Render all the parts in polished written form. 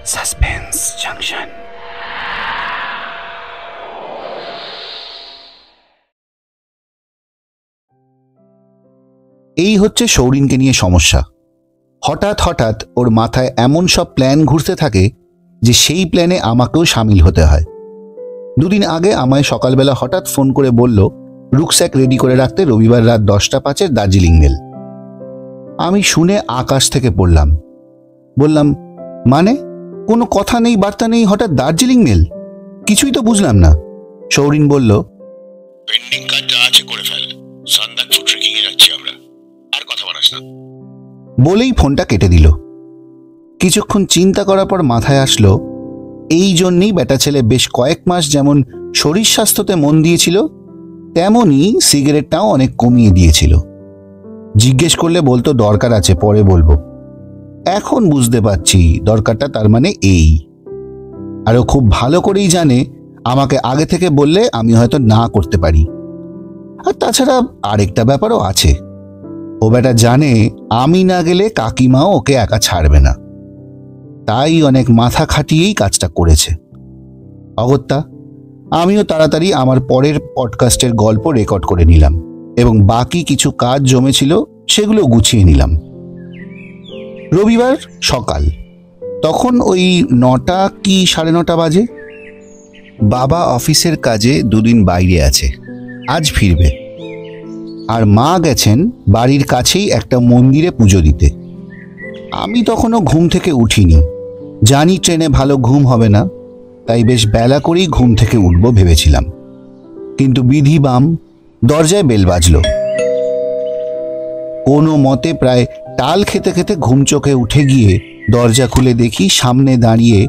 Suspense junction. এই হচ্ছে সৌরিনকে নিয়ে সমস্যা। হঠাৎ হঠাৎ ওর মাথায় এমন সব প্ল্যান ঘুরতে থাকে যে সেই প্ল্যানে আমাকেও সামিল হতে হয়। দুদিন আগে আমায় সকালবেলা হঠাৎ ফোন করে বলল রুকস্যাক রেডি করে রাখতে রবিবার রাত 10:05 দার্জিলিং মেল। আমি শুনে আকাশ থেকে পড়লাম। বললাম, মানে কোনো কথা নেই বার্তা নেই, হঠাৎ দার্জিলিং মেল? কিছুই তো বুঝলাম না। সৌরিন বলল, পেন্ডিং কাজ যা আছে করে ফেল, সান্দাকফু ট্রেকিং এ যাচ্ছি আমরা, আর কথা বলাস না। বলেই ফোনটা কেটে দিল। কিছুক্ষণ চিন্তা করার পর মাথায় আসলো, এই জন্যই বেটা ছেলে বেশ কয়েক মাস যেমন শরীর স্বাস্থ্যতে মন দিয়েছিল, তেমনই সিগারেটটাও অনেক কমিয়ে দিয়েছিল। জিজ্ঞেস করলে বলতো দরকার আছে, পরে বলবো। এখন বুঝতে পারছি দরকারটা তার মানে এই। আরও খুব ভালো করেই জানে আমাকে আগে থেকে বললে আমি হয়তো না করতে পারি। আর তাছাড়া আরেকটা ব্যাপারও আছে, ও বেটা জানে আমি না গেলে কাকিমাও ওকে একা ছাড়বে না, তাই অনেক মাথা খাটিয়েই কাজটা করেছে। অগত্যা আমিও তাড়াতাড়ি আমার পরের পডকাস্টের গল্প রেকর্ড করে নিলাম এবং বাকি কিছু কাজ জমেছিল সেগুলো গুছিয়ে নিলাম। রবিবার সকাল, তখন ওই 9টা কি 9:30 বাজে। বাবা অফিসের কাজে দুদিন বাইরে আছে, আজ ফিরবে। আর মা গেছেন বাড়ির কাছেই একটা মন্দিরে পুজো দিতে। আমি তখনও ঘুম থেকে উঠিনি, জানি ট্রেনে ভালো ঘুম হবে না, তাই বেশ বেলা করেই ঘুম থেকে উঠব ভেবেছিলাম। কিন্তু বিধি বাম, দরজায় বেল বাজল। কোনো মতে প্রায় টাল খেতে খেতে ঘুম চোখে উঠে গিয়ে দরজা খুলে দেখি সামনে দাঁড়িয়ে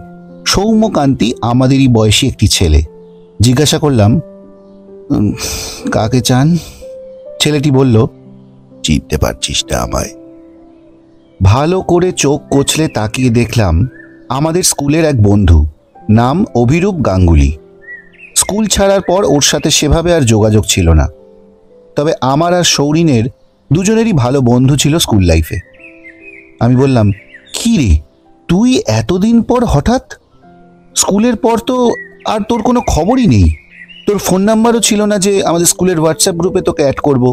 সৌম্যকান্তি, আমাদেরই বয়সী একটি ছেলে। জিজ্ঞাসা করলাম, কাকে চান? ছেলেটি বলল, চিনতে পারছিস না আমায়? ভালো করে চোখ কচলে তাকিয়ে দেখলাম আমাদের স্কুলের এক বন্ধু, নাম অভিরূপ গাঙ্গুলি। স্কুল ছাড়ার পর ওর সাথে সেভাবে আর যোগাযোগ ছিল না, তবে আমার আর সৌরিনের দুজনেরই ভালো বন্ধু ছিল স্কুল লাইফে। আমি বললাম, কি রে তুই এতদিন পর হঠাৎ? স্কুলের পর তো আর তোর কোনো খবরই নেই, তোর ফোন নাম্বারও ছিল না যে আমাদের স্কুলের হোয়াটসঅ্যাপ গ্রুপে তোকে অ্যাড করব,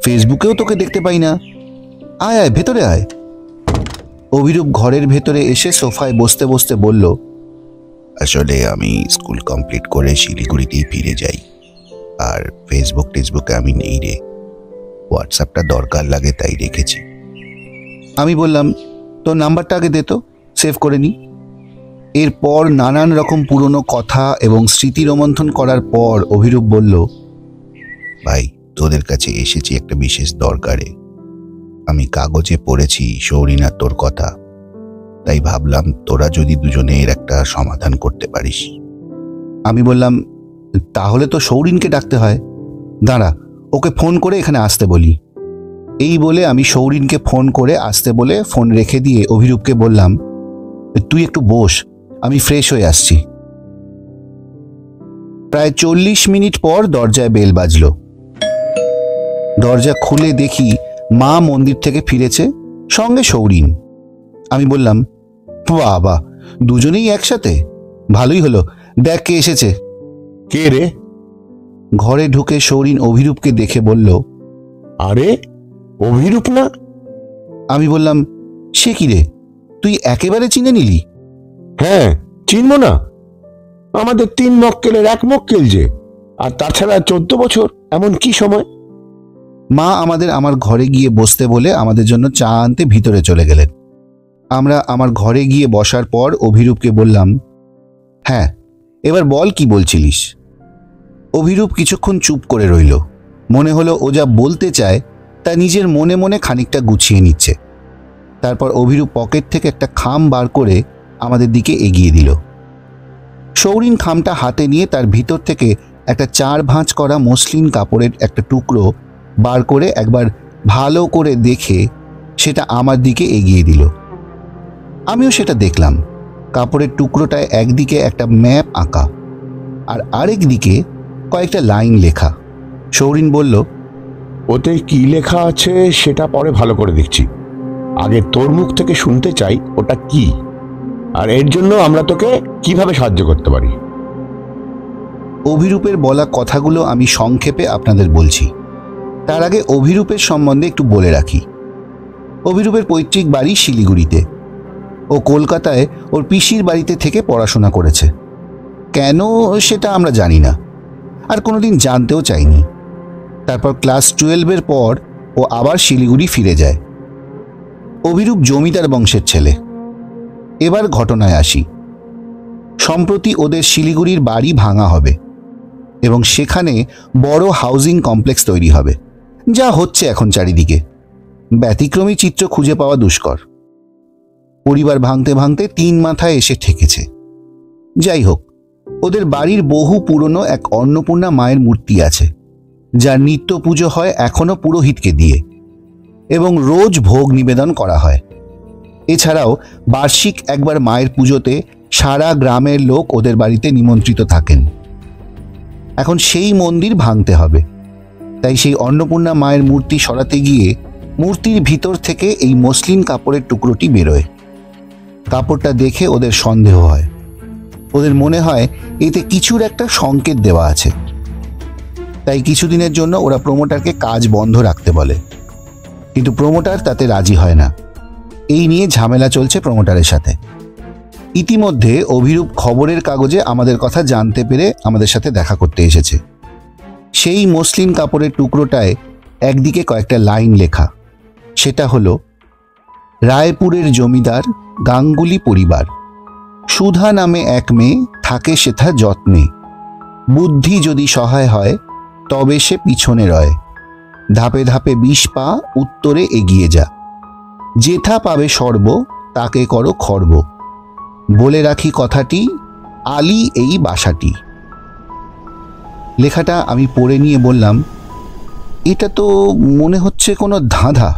ফেসবুকেও তোকে দেখতে পাই না। আয় আয়, ভেতরে আয়। অভিরূপ ঘরের ভেতরে এসে সোফায় বসতে বসতে বলল, আসলে আমি স্কুল কমপ্লিট করে শিলিগুড়িতেই ফিরে যাই, আর ফেসবুকে আমি নেই রে, হোয়াটসঅ্যাপটা দরকার লাগে তাই রেখেছি। আমি বললাম, তোর নাম্বারটা আগে দে তো, সেভ করে নি। এরপর নানান রকম পুরনো কথা এবং স্মৃতি রোমন্থন করার পর অভিরূপ বলল, ভাই তোদের কাছে এসেছি একটা বিশেষ দরকারে। আমি কাগজে পড়েছি সৌরিন আর তোর কথা, তাই ভাবলাম তোরা যদি দুজনে এর একটা সমাধান করতে পারিস। আমি বললাম, তাহলে তো সৌরিনকে ডাকতে হয়, দাঁড়া ওকে ফোন করে এখানে আসতে বলি। এই বলে আমি সৌরিনকে ফোন করে আসতে বলে ফোন রেখে দিয়ে অভিরূপকে বললাম, তুই একটু বস, আমি ফ্রেশ হয়ে আসছি। প্রায় 40 মিনিট পর দরজায় বেল বাজল। দরজা খুলে দেখি মা মন্দির থেকে ফিরেছে, সঙ্গে সৌরিন। আমি বললাম, বাবা দুজনেই একসাথে, ভালোই হলো, দেখ কে এসেছে। কে রে? ঘরে ঢুকে সৌরিন অভিরূপকে দেখে বলল, আরে অভিরূপ না? আমি বললাম, সে কি রে, তুই একেবারে চিনে নিলি? হ্যাঁ, চিনব না? আমাদের 3 মক্কেলের 1 মক্কেল যে, আর তাছাড়া 14 বছর, এমন কি সময়? মা আমার ঘরে গিয়ে বসতে বলে আমাদের জন্য চা আনতে ভিতরে চলে গেলেন। আমরা আমার ঘরে গিয়ে বসার পর অভিরূপকে বললাম, হ্যাঁ এবার বল কি বলছিলিস। অভিরূপ কিছুক্ষণ চুপ করে রইল, মনে হলো ও যা বলতে চায় তা নিজের মনে মনে খানিকটা গুছিয়ে নিচ্ছে। তারপর অভিরূপ পকেট থেকে একটা খাম বার করে আমাদের দিকে এগিয়ে দিল। সৌরিন খামটা হাতে নিয়ে তার ভিতর থেকে একটা 4 ভাঁজ করা মসলিন কাপড়ের একটা টুকরো বার করে একবার ভালো করে দেখে সেটা আমার দিকে এগিয়ে দিল। আমিও সেটা দেখলাম। কাপড়ের টুকরোটায় একদিকে একটা ম্যাপ আঁকা আর আরেক দিকে কয়েকটা লাইন লেখা। সৌরিন বলল, ওতে কি লেখা আছে সেটা পরে ভালো করে দেখছি, আগে তোর মুখ থেকে শুনতে চাই ওটা কি। আর এর জন্য আমরা তোকে কিভাবে সাহায্য করতে পারি। অভিরূপের বলা কথাগুলো আমি সংক্ষেপে আপনাদের বলছি। তার আগে অভিরূপের সম্বন্ধে একটু বলে রাখি। অভিরূপের পৈতৃক বাড়ি শিলিগুড়িতে। ও কলকাতায় ওর পিসির বাড়িতে থেকে পড়াশোনা করেছে। কেন সেটা আমরা জানি না, আর কোনোদিন জানতেও চাইনি। তারপর ক্লাস 12-এর পর ও আবার শিলিগুড়ি ফিরে যায়। অভিরূপ জমিদার বংশের ছেলে। এবার ঘটনায় আসি। সম্প্রতি ওদের শিলিগুড়ির বাড়ি ভাঙা হবে এবং সেখানে বড় হাউজিং কমপ্লেক্স তৈরি হবে, যা হচ্ছে এখন চারিদিকে। ব্যতিক্রমী চিত্র খুঁজে পাওয়া দুষ্কর। পরিবার ভাঙতে ভাঙতে 3 মাথায় এসে ঠেকেছে। যাই হোক, ওদের বাড়ির বহু পুরনো এক অন্নপূর্ণা মায়ের মূর্তি আছে, যার নিত্য পুজো হয় এখনো পুরোহিতকে দিয়ে এবং রোজ ভোগ নিবেদন করা হয়। এছাড়াও বার্ষিক একবার মায়ের পুজোতে সারা গ্রামের লোক ওদের বাড়িতে নিমন্ত্রিত থাকেন। এখন সেই মন্দির ভাঙতে হবে, তাই সেই অন্নপূর্ণা মায়ের মূর্তি সরাতে গিয়ে মূর্তির ভিতর থেকে এই মসলিন কাপড়ের টুকরোটি বেরোয়। কাপড়টা দেখে ওদের সন্দেহ হয়। ওদের মনে হয় এতে কিছুর একটা সংকেত দেওয়া আছে। তাই কিছুদিনের জন্য ওরা প্রমোটারকে কাজ বন্ধ রাখতে বলে, কিন্তু প্রমোটার তাতে রাজি হয় না। এই নিয়ে ঝামেলা চলছে প্রমোটারের সাথে। ইতিমধ্যে অভিরূপ খবরের কাগজে আমাদের কথা জানতে পেরে আমাদের সাথে দেখা করতে এসেছে। সেই মসলিন কাপড়ের টুকরোটায় একদিকে কয়েকটা লাইন লেখা। সেটা হলো, রায়পুরের জমিদার গাঙ্গুলি পরিবার, সুধা নামে এক মেয়ে, থাকে সেথা যত্নে, বুদ্ধি যদি সহায় হয় তবে সে পিছনে রয়, ধাপে ধাপে 20 পা উত্তরে এগিয়ে যা, যেথা পাবে সর্ব তাকে করো খর্ব, বলে রাখি কথাটি, আলী এই বাসাটি। লেখাটা আমি পড়ে নিয়ে বললাম, এটা তো মনে হচ্ছে কোনো ধাঁধা।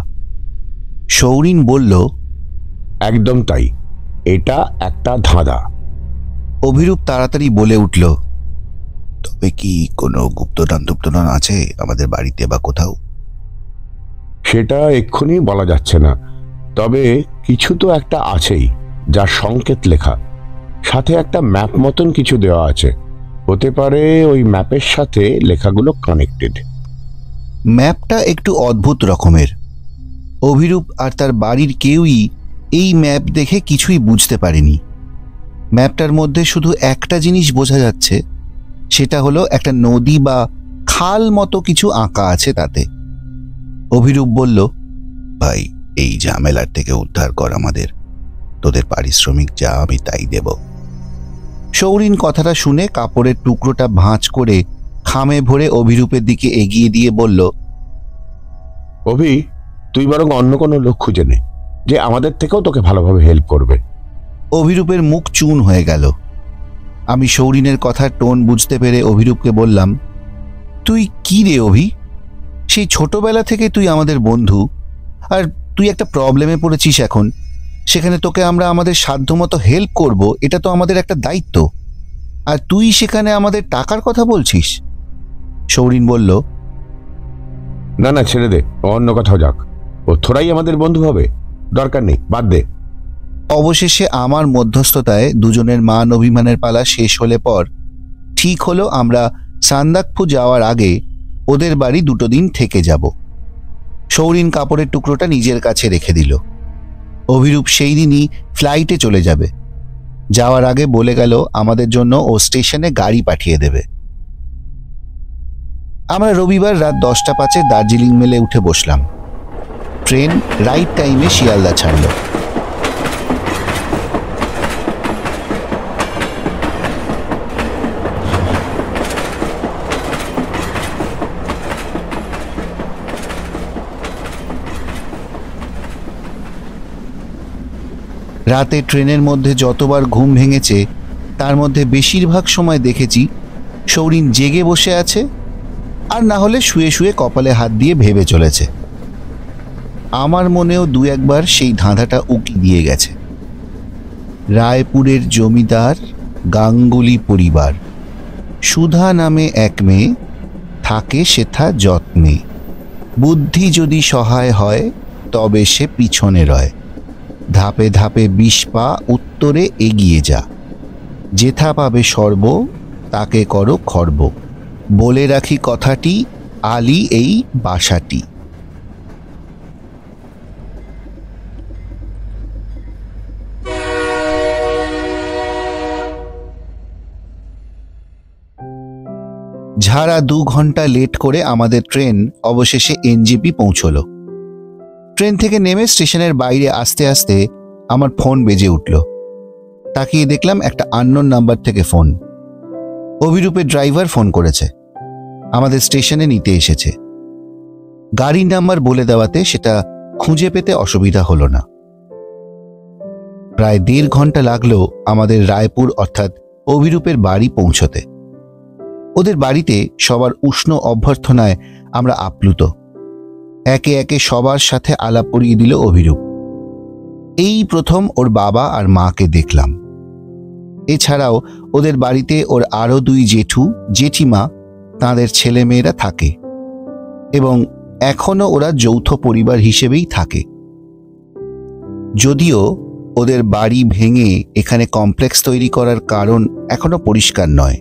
সৌরিন বলল, একদম তাই, এটা একটা ধাঁধা। অভিরূপ তাড়াতাড়ি বলে উঠল, তবে কি কোনো গুপ্তধন টুপ্তধন আছে আমাদের বাড়িতে বা কোথাও? সেটা এক্ষুনি বলা যাচ্ছে না, তবে কিছু তো একটা আছেই, যার সংকেত লেখা, সাথে একটা ম্যাপ মতন কিছু দেওয়া আছে। হতে পারে ওই ম্যাপের সাথে লেখাগুলো কানেক্টেড। ম্যাপটা একটু অদ্ভুত রকমের। অভিরূপ আর তার বাড়ির কেউই এই ম্যাপ দেখে কিছুই বুঝতে পারেনি। ম্যাপটার মধ্যে শুধু একটা জিনিস বোঝা যাচ্ছে, সেটা হলো একটা নদী বা খাল মতো কিছু আঁকা আছে তাতে। অভিরূপ বলল, ভাই, এই ঝামেলার থেকে উদ্ধার কর আমাদের, তোদের পারিশ্রমিক যা আমি তাই দেব। সৌরিন কথাটা শুনে কাপড়ের টুকরোটা ভাঁজ করে খামে ভরে অভিরূপের দিকে এগিয়ে দিয়ে বলল, অভি, তুই বরং অন্য কোনো লোক খুঁজে নে, যে আমাদের থেকেও তোকে ভালোভাবে হেল্প করবে। অভিরূপের মুখ চুন হয়ে গেল। আমি সৌরিনের কথার টোন বুঝতে পেরে অভিরূপকে বললাম, তুই কি রে অভি, সেই ছোটবেলা থেকে তুই আমাদের বন্ধু, আর তুই একটা প্রবলেমে পড়েছিস এখন, সেখানে তোকে আমরা আমাদের সাধ্যমতো হেল্প করব, এটা তো আমাদের একটা দায়িত্ব, আর তুই সেখানে আমাদের টাকার কথা বলছিস। সৌরিন বলল, না না, ছেড়ে দে, অন্য কোথাও যাক, ও থোড়াই আমাদের বন্ধু হবে, দরকার নেই, বাদ দে। অবশেষে আমার মধ্যস্থতায় দুজনের মান অভিমানের পালা শেষ হলে পর ঠিক হলো আমরা সান্দাকফু যাওয়ার আগে ওদের বাড়ি 2 দিন থেকে যাব। সৌরিন কাপড়ের টুকরোটা নিজের কাছে রেখে দিল। অভিরূপ সেই দিনই ফ্লাইটে চলে যাবে। যাওয়ার আগে বলে গেল আমাদের জন্য ও স্টেশনে গাড়ি পাঠিয়ে দেবে। আমরা রবিবার রাত 10টা 5 দার্জিলিং মেলে উঠে বসলাম। ট্রেন রাইট টাইমে শিয়ালদা ছাড়ল। রাতে ট্রেনের মধ্যে যতবার ঘুম ভেঙেছে তার মধ্যে বেশিরভাগ সময় দেখেছি সৌরিন জেগে বসে আছে, আর না হলে শুয়ে শুয়ে কপালে হাত দিয়ে ভেবে চলেছে। আমার মনেও 2-1বার সেই ধাঁধাটা উকি দিয়ে গেছে। রায়পুরের জমিদার গাঙ্গুলি পরিবার, সুধা নামে এক মেয়ে, থাকে সেথা যত্নে, বুদ্ধি যদি সহায় হয় তবে সে পিছনে রয়, ধাপে ধাপে 20 পা উত্তরে এগিয়ে যা, যেথা পাবে সর্ব তাকে করো খর্ব, বলে রাখি কথাটি আলী এই বাসাটি। ঝাড়া 2 ঘন্টা লেট করে আমাদের ট্রেন অবশেষে এনজেপি পৌঁছলো। ট্রেন থেকে নেমে স্টেশনের বাইরে আসতে আসতে আমার ফোন বেজে উঠল। তাকিয়ে দেখলাম একটা আননোন নাম্বার থেকে ফোন। অভিরূপের ড্রাইভার ফোন করেছে, আমাদের স্টেশনে নিতে এসেছে। গাড়ির নাম্বার বলে দেওয়াতে সেটা খুঁজে পেতে অসুবিধা হলো না। প্রায় 1.5 ঘন্টা লাগলো আমাদের রায়পুর অর্থাৎ অভিরূপের বাড়ি পৌঁছতে। ওদের বাড়িতে সবার উষ্ণ অভ্যর্থনায় আমরা আপ্লুত। একে একে সবার সাথে আলাপ করিয়ে দিল অভিরূপ। এই প্রথম ওর বাবা আর মাকে দেখলাম। এছাড়াও ওদের বাড়িতে ওর আরও 2 জেঠু জেঠিমা তাঁদের ছেলেমেয়েরা থাকে এবং এখনো ওরা যৌথ পরিবার হিসেবেই থাকে। যদিও ওদের বাড়ি ভেঙে এখানে কমপ্লেক্স তৈরি করার কারণ এখনো পরিষ্কার নয়।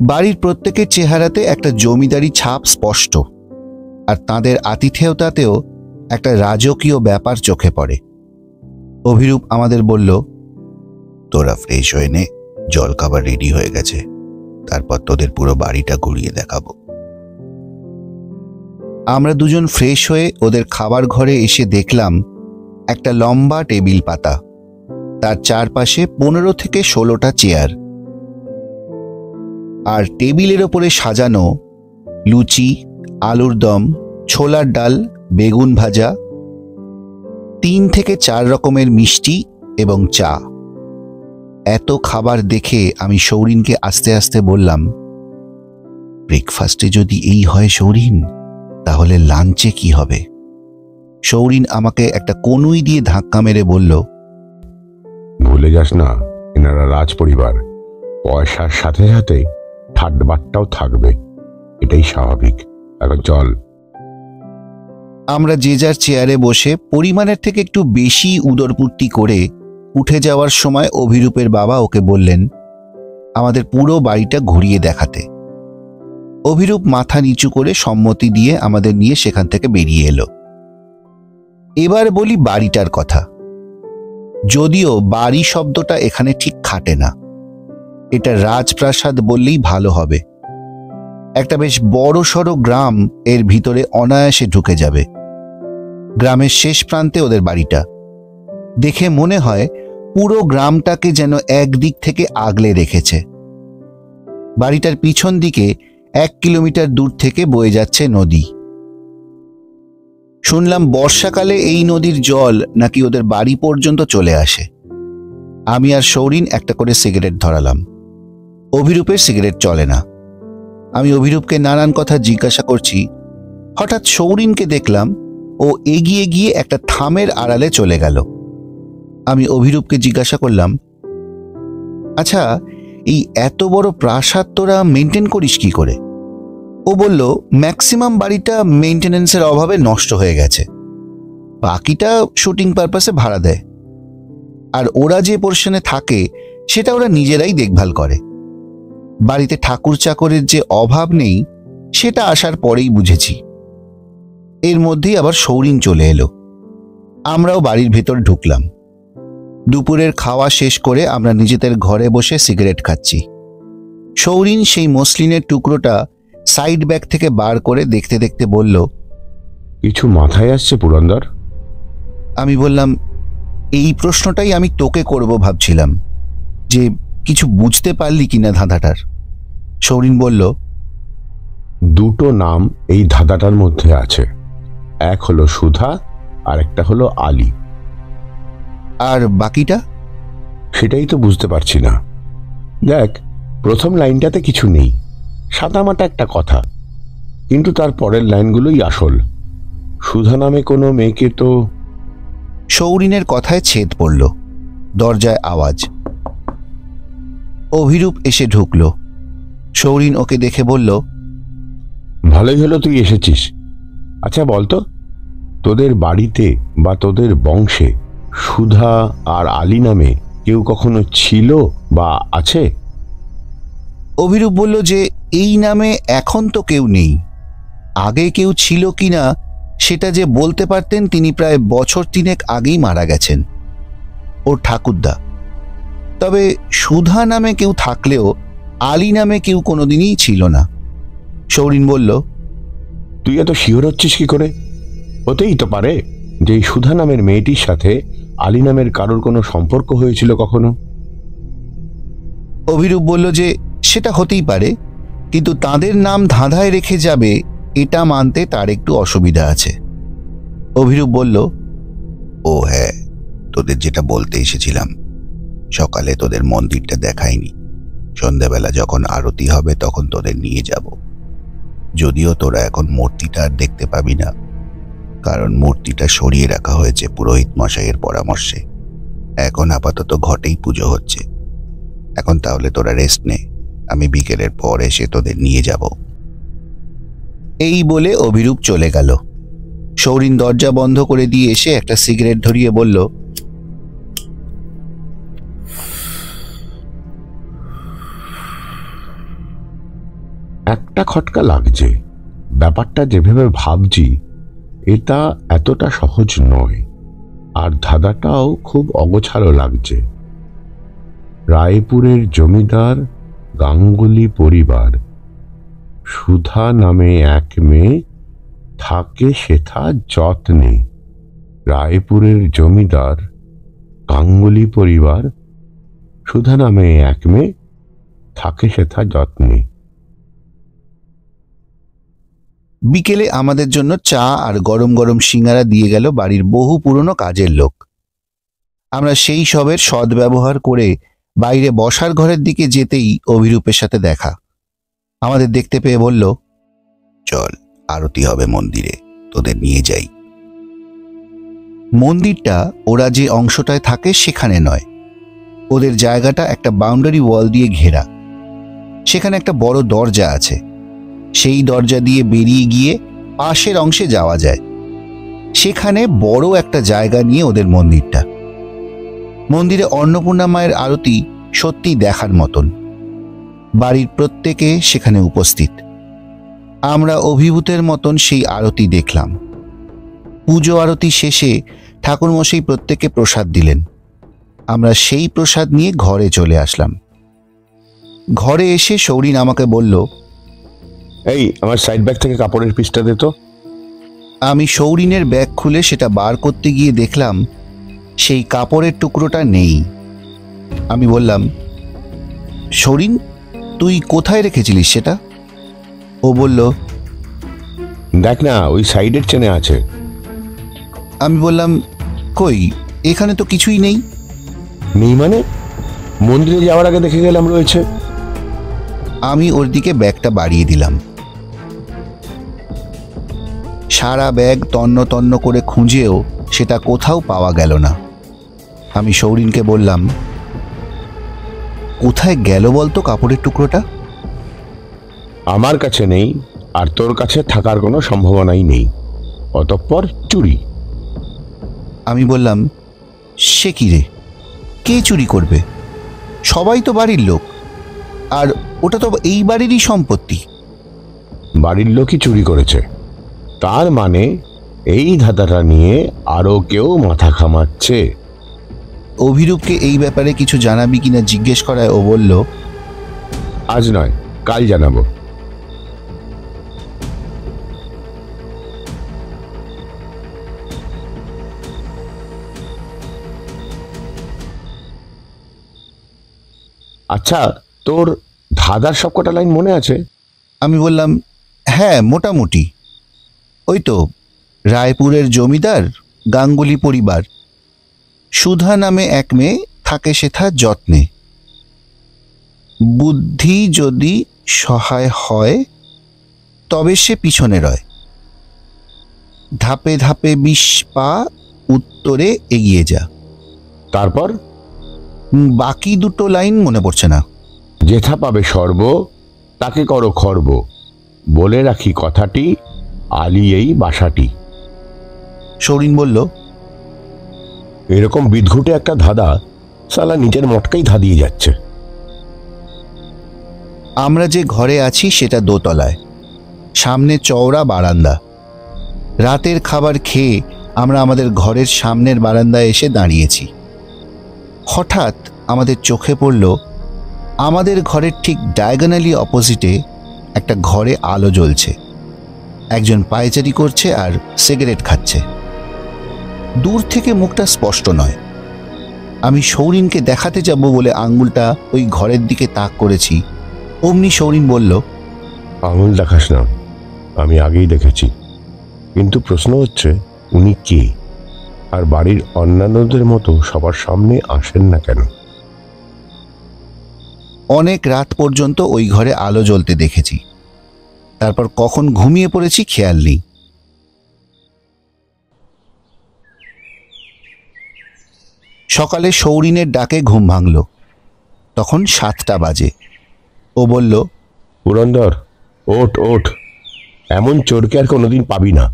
বাড়ির প্রত্যেকের চেহারাতে একটা জমিদারি ছাপ স্পষ্ট, আর তাঁদের আতিথেয়তাতেও একটা রাজকীয় ব্যাপার চোখে পড়ে। অভিরূপ আমাদের বলল, তোরা ফ্রেশ হয়ে নে, জল খাবার রেডি হয়ে গেছে, তারপর তোদের পুরো বাড়িটা ঘুরিয়ে দেখাবো। আমরা দুজন ফ্রেশ হয়ে ওদের খাবার ঘরে এসে দেখলাম একটা লম্বা টেবিল পাতা, তার চারপাশে 15 থেকে 16টা চেয়ার, আর টেবিলের ওপরে সাজানো লুচি, আলুর দম, ছোলার ডাল, বেগুন ভাজা, 3 থেকে 4 রকমের মিষ্টি এবং চা। এত খাবার দেখে আমি সৌরিনকে আস্তে আস্তে বললাম, ব্রেকফাস্টে যদি এই হয় সৌরিন, তাহলে লাঞ্চে কি হবে? সৌরিন আমাকে একটা কনুই দিয়ে ধাক্কা মেরে বলল, ভুলে যাস না, এনারা রাজ পরিবার, পয়সার সাথে সাথে ঠাট্টাবাট্টাও থাকবে, এটাই স্বাভাবিক। এখন চল। আমরা যে যার চেয়ারে বসে পরিমাণের থেকে একটু বেশি উদরপূর্তি করে উঠে যাওয়ার সময় অভিরূপের বাবা ওকে বললেন আমাদের পুরো বাড়িটা ঘুরিয়ে দেখাতে। অভিরূপ মাথা নিচু করে সম্মতি দিয়ে আমাদের নিয়ে সেখান থেকে বেরিয়ে এলো। এবার বলি বাড়িটার কথা। যদিও বাড়ি শব্দটা এখানে ঠিক খাটে না, এটা রাজপ্রাসাদ বললেই ভালো হবে। একটা বেশ বড় সড়ো গ্রাম এর ভিতরে অনায়াসে ঢুকে যাবে। গ্রামের শেষ প্রান্তে ওদের বাড়িটা। দেখে মনে হয় পুরো গ্রামটাকে যেন একদিক থেকে আগলে রেখেছে। বাড়িটার পিছন দিকে 1 কিলোমিটার দূর থেকে বয়ে যাচ্ছে নদী। শুনলাম বর্ষাকালে এই নদীর জল নাকি ওদের বাড়ি পর্যন্ত চলে আসে। আমি আর সৌরিন একটা করে সিগারেট ধরালাম। অভিরূপের সিগারেট চলে না। আমি অভিরূপকে নানান কথা জিজ্ঞাসা করছি, হঠাৎ সৌরিনকে দেখলাম ও এগিয়ে গিয়ে একটা থামের আড়ালে চলে গেল। আমি অভিরূপকে জিজ্ঞাসা করলাম, আচ্ছা, এই এত বড় প্রাসাদ তোরা মেনটেন করিস কি করে? ও বলল, ম্যাক্সিমাম বাড়িটা মেনটেনেন্সের অভাবে নষ্ট হয়ে গেছে, বাকিটা শুটিং পারপাসে ভাড়া দেয়, আর ওরা যে পোর্শনে থাকে সেটা ওরা নিজেরাই দেখভাল করে। বাড়িতে ঠাকুর চাকরের যে অভাব নেই সেটা আসার পরেই বুঝেছি। এর মধ্যেই আবার সৌরিন চলে এলো। আমরাও বাড়ির ভেতর ঢুকলাম। দুপুরের খাওয়া শেষ করে আমরা নিজেদের ঘরে বসে সিগারেট খাচ্ছি। সৌরিন সেই মসলিনের টুকরোটা সাইড ব্যাগ থেকে বার করে দেখতে দেখতে বলল, কিছু মাথায় আসছে পুরন্দর? আমি বললাম, এই প্রশ্নটাই আমি তোকে করব ভাবছিলাম, যে কিছু বুঝতে পারলি কিনা ধাঁধাটার। সৌরিন বলল, 2টো নাম এই ধাঁধাটার মধ্যে আছে, এক হলো সুধা আর একটা হলো আলী। আর বাকিটা? সেটাই তো বুঝতে পারছি না। দেখ, প্রথম লাইনটাতে কিছু নেই, সাদামাটা একটা কথা, কিন্তু তার পরের লাইনগুলোই আসল। সুধা নামে কোনো মেয়েকে তো। সৌরিনের কথায় ছেদ পড়ল। দরজায় আওয়াজ। অভিরূপ এসে ঢুকল। সৌরিন ওকে দেখে বলল, ভালোই হলো তুই এসেছিস। আচ্ছা বলতো, তোদের বাড়িতে বা তোদের বংশে সুধা আর আলী নামে কেউ কখনো ছিল বা আছে? অভিরূপ বলল যে এই নামে এখন তো কেউ নেই। আগে কেউ ছিল কিনা সেটা যে বলতে পারতেন তিনি প্রায় বছর 3 আগেই মারা গেছেন, ওর ঠাকুরদা। তবে সুধা নামে কেউ থাকলেও আলী নামে কেউ কোনোদিনই ছিল না। সৌরিন বলল, তুই এত শিওর হচ্ছিস কি করে? হতেই তো পারে যে এই সুধা নামের মেয়েটির সাথে আলী নামের কারোর কোনো সম্পর্ক হয়েছিল কখনো। অভিরূপ বলল যে সেটা হতেই পারে, কিন্তু তাদের নাম ধাঁধায় রেখে যাবে এটা মানতে তার একটু অসুবিধা আছে। অভিরূপ বলল, ও হ্যাঁ, তোদের যেটা বলতে এসেছিলাম, সকালে তোদের মন্দিরটা দেখায়নি। সন্ধ্যাবেলা যখন আরতি হবে তখন তোদের নিয়ে যাব। যদিও তোরা এখন মূর্তিটা আর দেখতে পাবি না, কারণ মূর্তিটা সরিয়ে রাখা হয়েছে পুরোহিত মশাইয়ের পরামর্শে। এখন আপাতত ঘটেই পুজো হচ্ছে। এখন তাহলে তোরা রেস্ট নে, আমি বিকেলের পর এসে তোদের নিয়ে যাব। এই বলে অভিরূপ চলে গেল। সৌরিন দরজা বন্ধ করে দিয়ে এসে একটা সিগারেট ধরিয়ে বলল, একটা খটকা লাগছে। ব্যাপারটা যেভাবে ভাবছি এটা এতটা সহজ নয়, আর ধাঁধাটাও খুব অগোছালো লাগছে। রায়পুরের জমিদার গাঙ্গুলি পরিবার, সুধা নামে এক মেয়ে থাকে সেথা যত্নে। রায়পুরের জমিদার গাঙ্গুলি পরিবার, সুধা নামে এক মেয়ে থাকে সেথা যত্নে। বিকেলে আমাদের জন্য চা আর গরম গরম সিঙ্গারা দিয়ে গেল বাড়ির বহু পুরনো কাজের লোক। আমরা সেই সবের সদ্ব্যবহার করে বাইরে বসার ঘরের দিকে যেতেই অভিরূপের সাথে দেখা। আমাদের দেখতে পেয়ে বলল, চল, আরতি হবে মন্দিরে, তোদের নিয়ে যাই। মন্দিরটা ওরা যে অংশটায় থাকে সেখানে নয়, ওদের জায়গাটা একটা বাউন্ডারি ওয়াল দিয়ে ঘেরা। সেখানে একটা বড় দরজা আছে, সেই দরজা দিয়ে বেরিয়ে গিয়ে পাশের অংশে যাওয়া যায়। সেখানে বড় একটা জায়গা নিয়ে ওদের মন্দিরটা। মন্দিরে অন্নপূর্ণা মায়ের আরতি সত্যি দেখার মতন। বাড়ির প্রত্যেকে সেখানে উপস্থিত। আমরা অভিভূতের মতন সেই আরতি দেখলাম। পুজো আরতি শেষে ঠাকুরমশাই প্রত্যেককে প্রসাদ দিলেন। আমরা সেই প্রসাদ নিয়ে ঘরে চলে আসলাম। ঘরে এসে সৌরিন আমাকে বলল, এই আমার সাইড ব্যাগ থেকে কাপড়ের পিসটা দে তো। আমি সৌরিনের ব্যাগ খুলে সেটা বার করতে গিয়ে দেখলাম সেই কাপড়ের টুকরোটা নেই। আমি বললাম, সৌরিন, তুই কোথায় রেখেছিলিস সেটা? ও বলল, দেখ না, ওই সাইডের চেনে আছে। আমি বললাম, কই, এখানে তো কিছুই নেই। নেই মানে? মন্দিরে যাওয়ার আগে দেখে গেলাম রয়েছে। আমি ওর দিকে ব্যাগটা বাড়িয়ে দিলাম। সারা ব্যাগ তন্ন তন্ন করে খুঁজেও সেটা কোথাও পাওয়া গেল না। আমি সৌরিনকে বললাম, কোথায় গেল বলতো কাপড়ের টুকরোটা? আমার কাছে নেই, আর তোর কাছে থাকার কোনো সম্ভাবনাই নেই। অতঃপর চুরি। আমি বললাম, সে কি রে, কে চুরি করবে? সবাই তো বাড়ির লোক, আর ওটা তো এই বাড়িরই সম্পত্তি। বাড়ির লোকই চুরি করেছে, তার মানে এই ধাঁধাটা নিয়ে আরো কেউ মাথা ঘামাচ্ছে। অভিরূপকে এই ব্যাপারে কিছু জানাবি কিনা জিজ্ঞেস করায় ও বলল, আজ নয়, কাল জানাবো। আচ্ছা, তোর ধাঁধার সবকটা লাইন মনে আছে? আমি বললাম, হ্যাঁ, মোটামুটি। ওই তো, রায়পুরের জমিদার গাঙ্গুলি পরিবার, সুধা নামে এক মেয়ে থাকে সেথা যত্নে। বুদ্ধি যদি সহায় হয় তবে সে পিছনে রয়। ধাপে ধাপে 20 পা উত্তরে এগিয়ে যা। তারপর বাকি দুটো লাইন মনে পড়ছে না। যেথা পাবে সর্ব তাকে করো খর্ব, বলে রাখি কথাটি, আলি এই বাসাটি। সৌরিন বলল, এরকম বিদঘুটে একটা ধাঁধা সালা নিজের মটকাই ধাঁধিয়ে যাচ্ছে। আমরা যে ঘরে আছি সেটা দোতলায়, সামনে চওড়া বারান্দা। রাতের খাবার খেয়ে আমরা আমাদের ঘরের সামনের বারান্দায় এসে দাঁড়িয়েছি। হঠাৎ আমাদের চোখে পড়ল আমাদের ঘরের ঠিক ডায়াগোনালি অপোজিটে একটা ঘরে আলো জ্বলছে। একজন পায়চারি করছে আর সিগারেট খাচ্ছে। দূর থেকে মুখটা স্পষ্ট নয়। আমি সৌরিনকে দেখাতে যাব বলে আঙ্গুলটা ওই ঘরের দিকে তাক করেছি, অমনি সৌরিন বলল, আঙুল দেখাস না, আমি আগেই দেখেছি। কিন্তু প্রশ্ন হচ্ছে উনি কে, আর বাড়ির অন্যান্যদের মতো সবার সামনে আসেন না কেন? অনেক রাত পর্যন্ত ওই ঘরে আলো জ্বলতে দেখেছি, তারপর কখন ঘুমিয়ে পড়েছি খেয়াল নেই। সকালে সৌরিনের ডাকে ঘুম ভাঙল। তখন 7টা বাজে। ও বলল, পুরন্দর, ওঠ ওঠ, এমন চোরকে আর কোনোদিন পাবি না।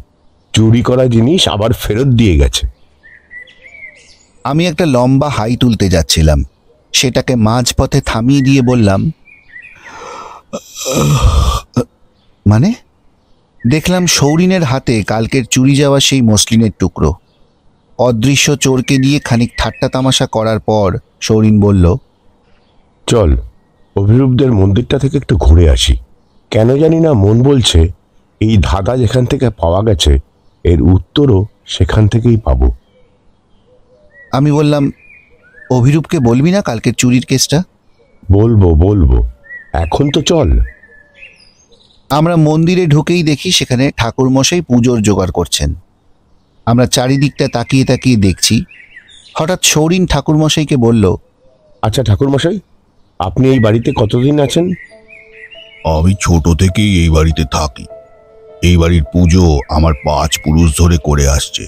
চুরি করা জিনিস আবার ফেরত দিয়ে গেছে। আমি একটা লম্বা হাই তুলতে যাচ্ছিলাম, সেটাকে মাঝপথে থামিয়ে দিয়ে বললাম, মানে? দেখলাম সৌরিনের হাতে কালকের চুরি যাওয়া সেই মসলিনের টুকরো। অদৃশ্য চোরকে দিয়ে খানিক ঠাট্টা তামাশা করার পর সৌরিন বলল, চল অভিরূপদের মন্দিরটা থেকে একটু ঘুরে আসি। কেন জানি না মন বলছে এই ধাঁধা যেখান থেকে পাওয়া গেছে এর উত্তরও সেখান থেকেই পাবো। আমি বললাম, অভিরূপকে বলবি না কালকের চুরির কেসটা? বলবো বলবো, এখন তো চল। আমরা মন্দিরে ঢুকেই দেখি সেখানে ঠাকুরমশাই পুজোর জোগাড় করছেন। আমরা চারিদিকটা তাকিয়ে তাকিয়ে দেখছি। হঠাৎ সৌরিন ঠাকুরমশাইকে বলল, আচ্ছা ঠাকুরমশাই, আপনি এই বাড়িতে কতদিন আছেন? আমি ছোট থেকেই এই বাড়িতে থাকি। এই বাড়ির পুজো আমার 5 পুরুষ ধরে করে আসছে।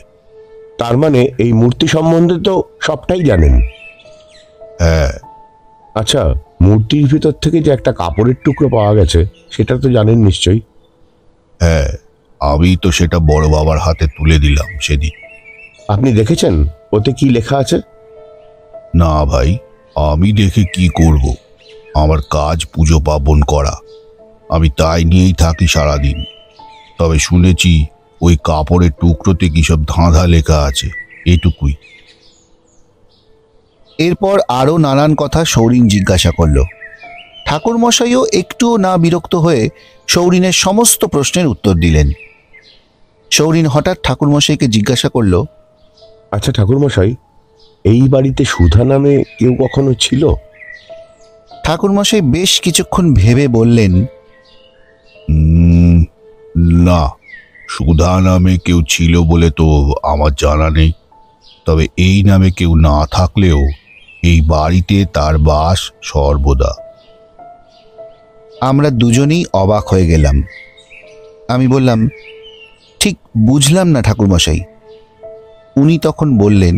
তার মানে এই মূর্তি সম্বন্ধে তো সবটাই জানেন। হ্যাঁ। আচ্ছা, মূর্তির ভিতর থেকে যে একটা কাপড়ের টুকরো পাওয়া গেছে সেটা তো জানেন নিশ্চয়ই? হ্যাঁ, আমি তো সেটা বড় বাবার হাতে তুলে দিলাম সেদিন। আপনি দেখেছেন ওতে কি লেখা আছে? না ভাই, আমি দেখে কি করব? আমার কাজ পুজো পার্বণ করা, আমি তাই নিয়েই থাকি সারাদিন। তবে শুনেছি ওই কাপড়ের টুকরোতে কি সব ধাঁধা লেখা আছে, এটুকুই। এরপর আরও নানান কথা সৌরিন জিজ্ঞাসা করল। ঠাকুরমশাইও একটুও না বিরক্ত হয়ে সৌরিনের সমস্ত প্রশ্নের উত্তর দিলেন। সৌরিন হঠাৎ ঠাকুরমশাইকে জিজ্ঞাসা করল, আচ্ছা ঠাকুরমশাই, এই বাড়িতে সুধা নামে কেউ কখনো ছিল? ঠাকুরমশাই বেশ কিছুক্ষণ ভেবে বললেন, না, সুধা নামে কেউ ছিল বলে তো আমার জানা নেই। তবে এই নামে কেউ না থাকলেও এই বাড়িতে তার বাস সর্বদা। আমরা দুজনেই অবাক হয়ে গেলাম। আমি বললাম, ঠিক বুঝলাম না ঠাকুরমশাই। উনি তখন বললেন,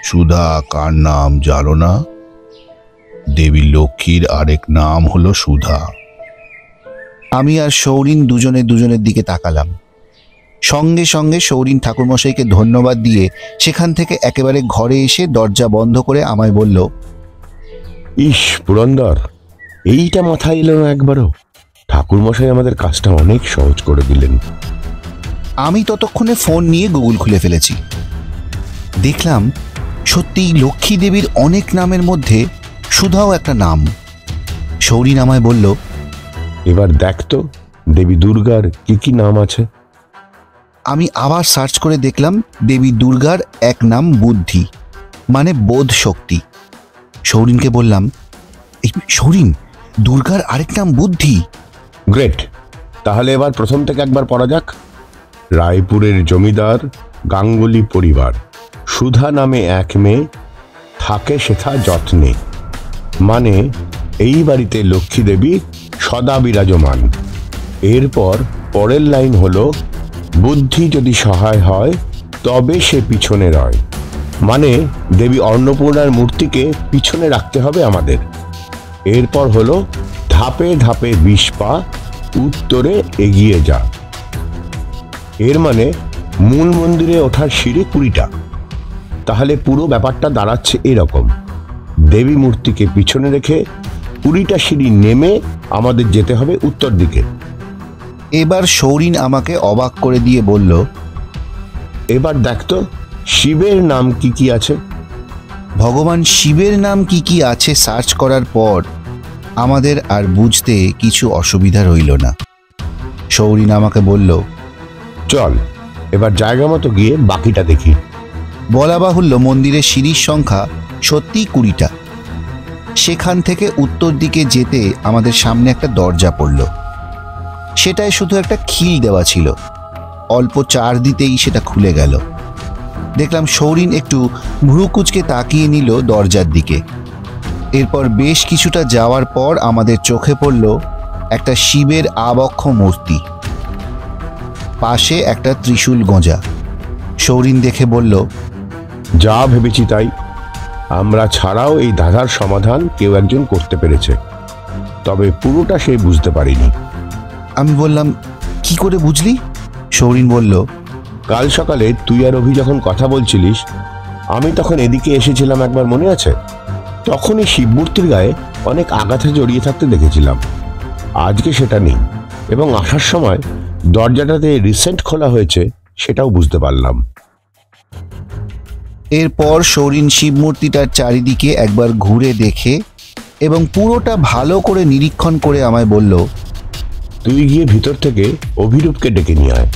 সুধা কার নাম জানো না? দেবী লক্ষ্মীর আরেক নাম হলো সুধা। আমি আর সৌরিন দুজনে দুজনের দিকে তাকালাম। সঙ্গে সঙ্গে সৌরিন ঠাকুরমশাইকে ধন্যবাদ দিয়ে সেখান থেকে একেবারে ঘরে এসে দরজা বন্ধ করে আমায় বলল, ইস পুরন্দর, এইটা মাথায় এলো না একবারও। ঠাকুরমশাই আমাদের কাজটা অনেক সহজ করে দিলেন। আমি ততক্ষণে ফোন নিয়ে গুগল খুলে ফেলেছি। দেখলাম সত্যিই লক্ষ্মী দেবীর অনেক নামের মধ্যে সুধাও একটা নাম। সৌরিন আমায় বলল, এবার দেখ তো দেবী দুর্গার কি কি নাম আছে। আমি আবার সার্চ করে দেখলাম দেবী দুর্গার এক নাম বুদ্ধি, মানে বোধ শক্তি। সৌরিনকে বললাম, এই সৌরিন, দুর্গার আরেক নাম বুদ্ধি। গ্রেট, তাহলে এবার প্রথম থেকে একবার পড়া যাক। রায়পুরের জমিদার গাঙ্গুলি পরিবার, সুধা নামে এক মেয়ে, থাকে সেথা যত্নে। মানে এই বাড়িতে লক্ষ্মী দেবী সদা বিরাজমান। এরপর পরের লাইন হলো, বুদ্ধি যদি সহায় হয় তবে সে পিছনে রয়। মানে দেবী অন্নপূর্ণার মূর্তিকে পিছনে রাখতে হবে আমাদের। এরপর হলো, ধাপে ধাপে 20 পা উত্তরে এগিয়ে যা। এর মানে মূল মন্দিরে ওঠার সিঁড়ি 20টা। তাহলে পুরো ব্যাপারটা দাঁড়াচ্ছে এরকম: দেবী মূর্তিকে পিছনে রেখে 20টা সিঁড়ি নেমে আমাদের যেতে হবে উত্তর দিকে। এবার সৌরিন আমাকে অবাক করে দিয়ে বলল, এবার দেখতো শিবের নাম কি কি আছে। ভগবান শিবের নাম কি কি আছে সার্চ করার পর আমাদের আর বুঝতে কিছু অসুবিধা রইল না। সৌরিন আমাকে বলল, চল এবার জায়গা মতো গিয়ে বাকিটা দেখি। বলা বাহুল্য মন্দিরের সিঁড়ির সংখ্যা সত্যিই 20টা। সেখান থেকে উত্তর দিকে যেতে আমাদের সামনে একটা দরজা পড়ল। সেটায় শুধু একটা খিল দেওয়া ছিল। অল্প চার দিতেই সেটা খুলে গেল। দেখলাম সৌরিন একটু ভ্রুকুচকে তাকিয়ে নিল দরজার দিকে। এরপর বেশ কিছুটা যাওয়ার পর আমাদের চোখে পড়ল একটা শিবের আবক্ষ মূর্তি, পাশে একটা ত্রিশূল গোঁজা। সৌরিন দেখে বলল, যা ভেবেছি তাই, আমরা ছাড়াও এই ধাঁধার সমাধান কেউ একজন করতে পেরেছে, তবে পুরোটা সে বুঝতে পারিনি। আমি বললাম, কি করে বুঝলি? সৌরিন বলল, কাল সকালে তুই আর অভি যখন কথা বলছিলিস, আমি তখন এদিকে এসেছিলাম একবার, মনে আছে? তখনই শিবমূর্তির গায়ে অনেক আগাছা জড়িয়ে থাকতে দেখেছিলাম। আজকে সেটা নেই, এবং আসার সময় দরজাটাতে রিসেন্ট খোলা হয়েছে সেটাও বুঝতে পারলাম। এরপর সৌরিন শিব মূর্তিটার চারিদিকে একবার ঘুরে দেখে এবং পুরোটা ভালো করে নিরীক্ষণ করে আমায় বলল, তুই গিয়ে ভিতর থেকে অভিরূপকে ডেকে নিয়ে আয়,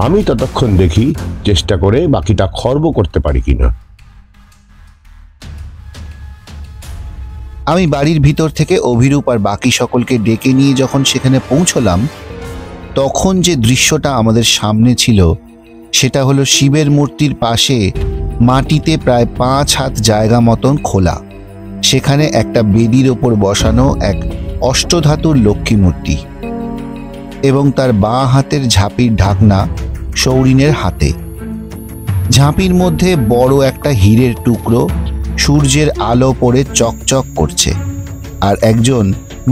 আমি ততক্ষণ দেখি চেষ্টা করে বাকিটা খর্ব করতে পারি কিনা। আমি বাড়ির ভিতর থেকে অভিরূপ আর বাকি সকলকে ডেকে নিয়ে যখন সেখানে পৌঁছলাম, তখন যে দৃশ্যটা আমাদের সামনে ছিল সেটা হলো শিবের মূর্তির পাশে মাটিতে প্রায় 5 হাত জায়গা মতন খোলা। সেখানে একটা বেদির ওপর বসানো এক অষ্টধাতুর লক্ষ্মী মূর্তি, এবং তার বাঁ হাতের ঝাঁপির ঢাকনা সৌরিনের হাতে। ঝাঁপির মধ্যে বড় একটা হীরের টুকরো সূর্যের আলো পড়ে চকচক করছে, আর একজন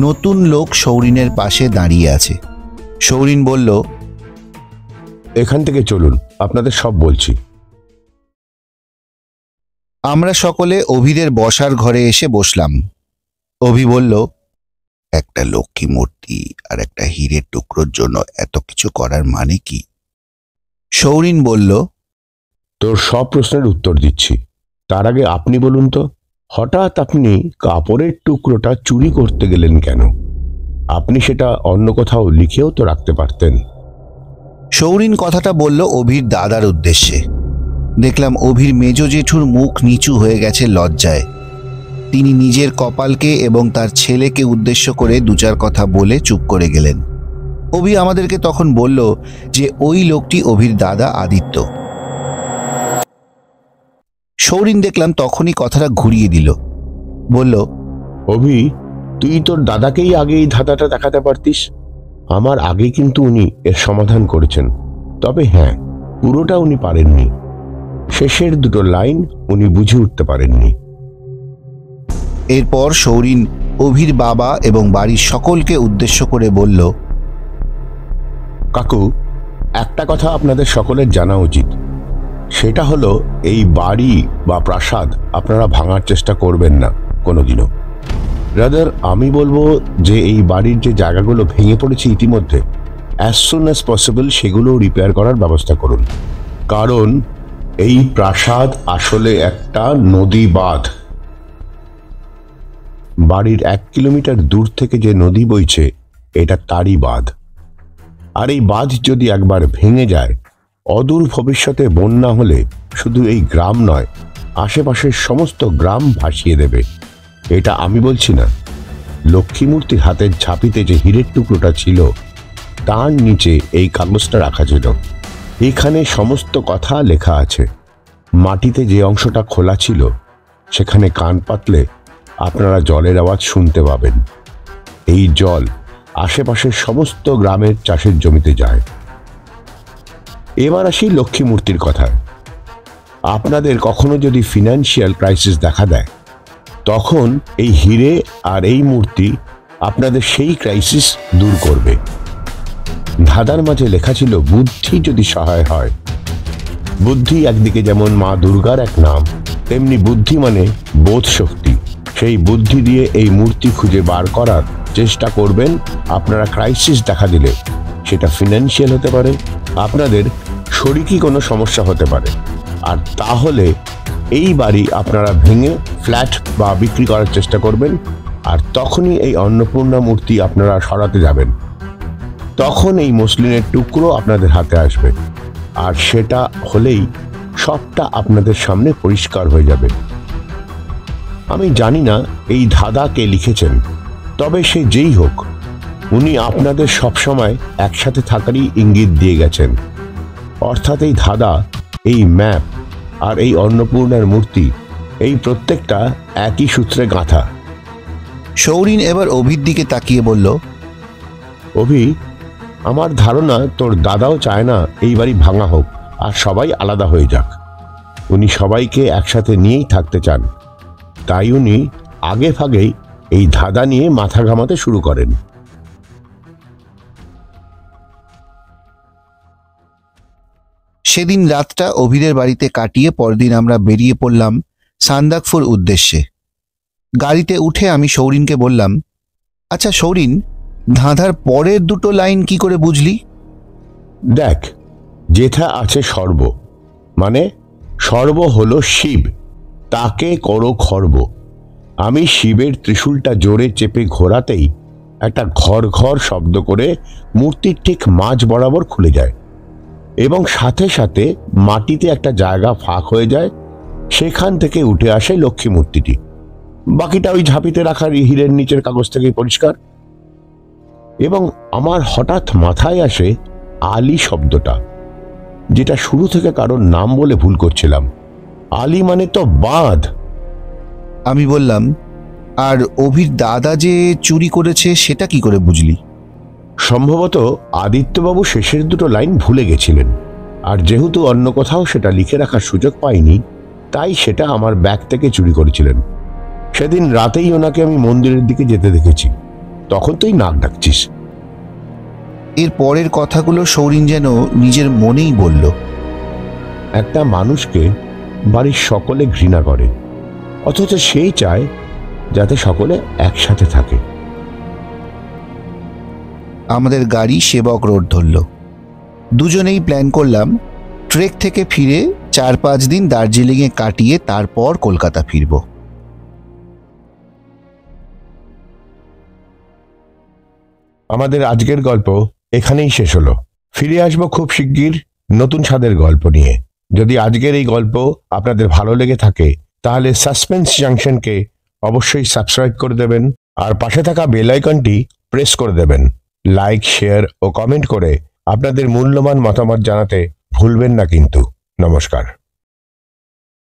নতুন লোক সৌরিনের পাশে দাঁড়িয়ে আছে। সৌরিন বলল, এখান থেকে চলুন, আপনাদের সব বলছি। আমরা সকলে অভিদের বসার ঘরে এসে বসলাম। অভি বলল, একটা লক্ষ্মী মূর্তি আর একটা হীরের টুকরোর জন্য এত কিছু করার মানে কি? সৌরিন বলল, তোর সব প্রশ্নের উত্তর দিচ্ছি, তার আগে আপনি বলুন তো, হঠাৎ আপনি কাপড়ের টুকরোটা চুরি করতে গেলেন কেন? আপনি সেটা অন্য কোথাও লিখেও তো রাখতে পারতেন। সৌরিন কথাটা বলল অভির দাদার উদ্দেশ্যে। দেখলাম অভির মেজ জেঠুর মুখ নিচু হয়ে গেছে লজ্জায়। তিনি নিজের কপালকে এবং তার ছেলেকে উদ্দেশ্য করে 2-4 কথা বলে চুপ করে গেলেন। অভি আমাদেরকে তখন বলল যে ওই লোকটি অভির দাদা আদিত্য। সৌরিন দেখলাম তখনই কথাটা ঘুরিয়ে দিল, বলল, অভি, তুই তোর দাদাকেই আগে এই ধাঁধাটা দেখাতে পারতিস। আমার আগে কিন্তু উনি এর সমাধান করেছেন, তবে হ্যাঁ, পুরোটা উনি পারেননি। শেষের 2টো লাইন উনি বুঝে উঠতে পারেননি। এরপর সৌরিন অভির বাবা এবং বাড়ির সকলকে উদ্দেশ্য করে বলল, কাকু, একটা কথা আপনাদের সকলের জানা উচিত, সেটা হলো এই বাড়ি বা প্রাসাদ আপনারা ভাঙার চেষ্টা করবেন না কোনোদিনও। রাদার আমি বলবো যে এই বাড়ির যে জায়গাগুলো ভেঙে পড়েছে ইতিমধ্যে, অ্যাজ সুন অ্যাজ পসিবল সেগুলো রিপেয়ার করার ব্যবস্থা করুন, কারণ এই প্রাসাদ আসলে একটা নদী বাঁধ। বাড়ির 1 কিলোমিটার দূর থেকে যে নদী বইছে এটা তারই বাঁধ। আর এই বাঁধ যদি একবার ভেঙে যায়, অদূর ভবিষ্যতে বন্যা হলে শুধু এই গ্রাম নয়, আশেপাশের সমস্ত গ্রাম ভাসিয়ে দেবে। এটা আমি বলছি না, লক্ষ্মী মূর্তির হাতের ঝাঁপিতে যে হীরের টুকরোটা ছিল তার নিচে এই কাগজটা রাখা ছিল। এখানে সমস্ত কথা লেখা আছে। মাটিতে যে অংশটা খোলা ছিল সেখানে কান পাতলে আপনারা জলের আওয়াজ শুনতে পাবেন। এই জল আশেপাশের সমস্ত গ্রামের চাষের জমিতে যায়। এবার আসি লক্ষ্মী মূর্তির কথায়। আপনাদের কখনো যদি ফিনান্সিয়াল ক্রাইসিস দেখা দেয়, তখন এই হীরে আর এই মূর্তি আপনাদের সেই ক্রাইসিস দূর করবে। ধাঁধার মাঝে লেখা ছিল বুদ্ধি যদি সহায় হয়। বুদ্ধি একদিকে যেমন মা দুর্গার এক নাম, তেমনি বুদ্ধি মানে বোধ শক্তি। সেই বুদ্ধি দিয়ে এই মূর্তি খুঁজে বার করার চেষ্টা করবেন। আপনারা ক্রাইসিস দেখা দিলে, সেটা ফিনান্সিয়াল হতে পারে, আপনাদের শরীরী কোনো সমস্যা হতে পারে, আর তাহলে এই বাড়ি আপনারা ভেঙে ফ্ল্যাট বা বিক্রি করার চেষ্টা করবেন। আর তখনই এই অন্নপূর্ণা মূর্তি আপনারা সরাতে যাবেন, তখন এই মসলিনের টুকরো আপনাদের হাতে আসবে, আর সেটা হলেই সবটা আপনাদের সামনে পরিষ্কার হয়ে যাবে। আমি জানি না এই ধাঁধা কে লিখেছেন, তবে সে যেই হোক, উনি আপনাদের সবসময় একসাথে থাকারই ইঙ্গিত দিয়ে গেছেন। অর্থাৎ এই ধাঁধা, এই ম্যাপ আর এই অন্নপূর্ণার মূর্তি, এই প্রত্যেকটা একই সূত্রে গাঁথা। সৌরিন এবার অভির দিকে তাকিয়ে বলল, অভি, আমার ধারণা তোর দাদাও চায় না এই বাড়ি ভাঙা হোক আর সবাই আলাদা হয়ে যাক। উনি সবাইকে একসাথে নিয়েই থাকতে চান, তাই উনি আগে ভাগেই এই ধাঁধা নিয়ে মাথা ঘামাতে শুরু করেন। সেদিন রাতটা অভিদের বাড়িতে কাটিয়ে পরদিন আমরা বেরিয়ে পড়লাম সান্দাকফুর উদ্দেশ্যে। গাড়িতে উঠে আমি সৌরিনকে বললাম, আচ্ছা সৌরিন, ধাঁধার পরের দুটো লাইন কি করে বুঝলি? দেখ, যেথা আছে সর্ব, মানে সর্ব হলো শিব, তাকে করো খর্ব। আমি শিবের ত্রিশূলটা জোরে চেপে ঘোরাতেই একটা ঘর ঘর শব্দ করে মূর্তির ঠিক মাঝ বরাবর খুলে যায়, এবং সাথে সাথে মাটিতে একটা জায়গা ফাঁক হয়ে যায়। সেখান থেকে উঠে আসে লক্ষ্মী মূর্তিটি। বাকিটা ওই ঝাঁপিতে রাখা হীরের নিচের কাগজ থেকেই পরিষ্কার। এবং আমার হঠাৎ মাথায় আসে আলী শব্দটা, যেটা শুরু থেকে কারোর নাম বলে ভুল করছিলাম। আলী মানে তো বাঁধ। আমি বললাম, আর অভির দাদা যে চুরি করেছে সেটা কি করে বুঝলি? সম্ভবত আদিত্যবাবু শেষের দুটো লাইন ভুলে গেছিলেন, আর যেহেতু অন্য কোথাও সেটা লিখে রাখার সুযোগ পাইনি, তাই সেটা আমার ব্যাগ থেকে চুরি করেছিলেন। সেদিন রাতেই ওনাকে আমি মন্দিরের দিকে যেতে দেখেছি, তখন তুই নাক ডাকছিস। এর পরের কথাগুলো সৌরিন যেন নিজের মনেই বলল। একটা মানুষকে বাড়ির সকলে ঘৃণা করে, অথচ সেই চায় যাতে সকলে একসাথে থাকে। আমাদের গাড়ি সেবক রোড ধরল। দুজনেই প্ল্যান করলাম ট্রেক থেকে ফিরে 4-5 দিন দার্জিলিংয়ে কাটিয়ে তারপর কলকাতা ফিরব। আমাদের আজকের গল্প এখানেই শেষ হলো। ফিরে আসবো খুব শিগগির নতুন স্বাদের গল্প নিয়ে। যদি আজকের এই গল্প আপনাদের ভালো লেগে থাকে, তাহলে সাসপেন্স জাংশনকে অবশ্যই সাবস্ক্রাইব করে দেবেন, আর পাশে থাকা বেল আইকনটি প্রেস করে দেবেন। লাইক, শেয়ার ও কমেন্ট করে আপনাদের মূল্যবান মতামত জানাতে ভুলবেন না কিন্তু। নমস্কার।